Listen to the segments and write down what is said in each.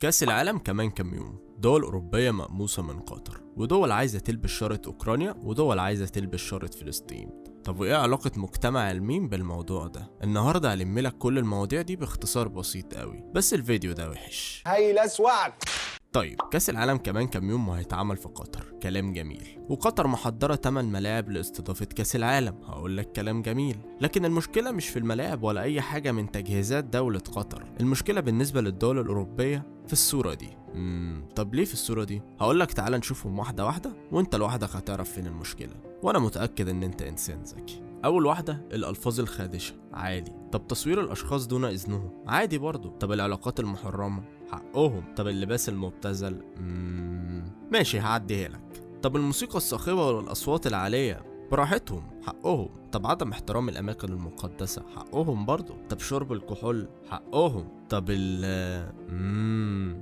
كأس العالم كمان كام يوم. دول أوروبية مقموصة من قطر، ودول عايزة تلبس شارة أوكرانيا، ودول عايزة تلبس شارة فلسطين. طب وإيه علاقة مجتمع الميم بالموضوع ده؟ النهاردة هلملك كل المواضيع دي باختصار بسيط قوي، بس الفيديو ده وحش. هاي اسود. طيب كأس العالم كمان كام يوم وهيتعمل في قطر، كلام جميل. وقطر محضرة 8 ملاعب لاستضافة كأس العالم، هقولك كلام جميل. لكن المشكلة مش في الملاعب ولا أي حاجة من تجهيزات دولة قطر، المشكلة بالنسبة للدول الأوروبية في الصورة دي. طب ليه في الصورة دي؟ هقولك تعال نشوفهم واحدة واحدة، وانت لوحدك هتعرف فين المشكلة، وانا متأكد ان انت انسان ذكي. اول واحدة الالفاظ الخادشة، عادي. طب تصوير الاشخاص دون اذنهم، عادي برضو. طب العلاقات المحرمة، حقهم. طب اللباس المبتذل، ماشي هعديها لك. طب الموسيقى الصاخبة والاصوات العالية، براحتهم، حقهم. طب عدم احترام الاماكن المقدسة، حقهم برضو. طب شرب الكحول، حقهم. طب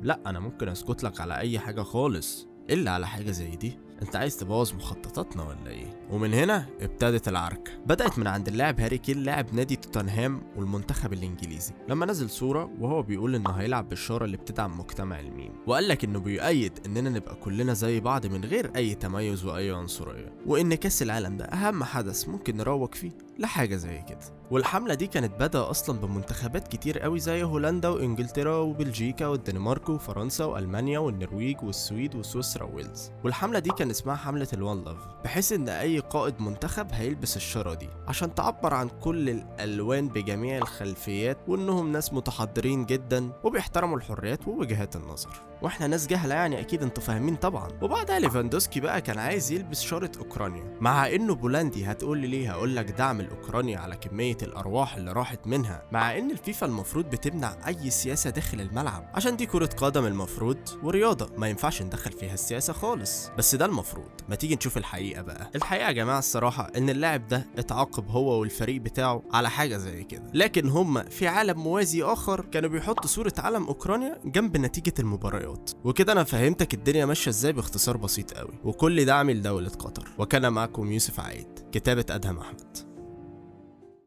لا انا ممكن اسكت لك على اي حاجة خالص الا على حاجة زي دي. انت عايز تبوظ مخططاتنا ولا ايه؟ ومن هنا ابتدت العركة. بدأت من عند اللاعب هاري كين لاعب نادي توتنهام والمنتخب الانجليزي، لما نزل صورة وهو بيقول انه هيلعب بالشارة اللي بتدعم مجتمع الميم، وقال لك انه بيؤيد اننا نبقى كلنا زي بعض من غير اي تميز واي عنصرية، وان كاس العالم ده اهم حدث ممكن نروج فيه لحاجة زي كده. والحملة دي كانت بدأ اصلا بمنتخبات كتير قوي زي هولندا وانجلترا وبلجيكا والدنمارك وفرنسا والمانيا والنرويج والسويد وسويسرا وويلز. والحملة دي كان اسمها حملة الوان لاف، بحيث ان اي قائد منتخب هيلبس الشارة دي عشان تعبر عن كل الالوان بجميع الخلفيات، وانهم ناس متحضرين جدا وبيحترموا الحريات ووجهات النظر. واحنا ناس جهلة يعني، اكيد انتوا فاهمين طبعا. وبعدها ليفاندوسكي بقى كان عايز يلبس شارة اوكرانيا، مع انه بولندي. هتقول لي ليه؟ هقول لك دعم لاوكرانيا على كمية الارواح اللي راحت منها، مع ان الفيفا المفروض بتمنع اي سياسة داخل الملعب، عشان دي كرة قدم المفروض ورياضة ما ينفعش ندخل فيها السياسة خالص. بس ده المفروض. ما تيجي نشوف الحقيقة بقى. الحقيقة يا جماعة الصراحة ان اللاعب ده اتعاقب هو والفريق بتاعه على حاجة زي كده، لكن هم في عالم موازي اخر كانوا بيحطوا صورة علم اوكرانيا جنب نتيجة المباريات. وكده انا فهمتك الدنيا ماشية ازاي باختصار بسيط قوي، وكل دعمي لدولة قطر. وكان معكم يوسف عايد، كتابة ادهم احمد.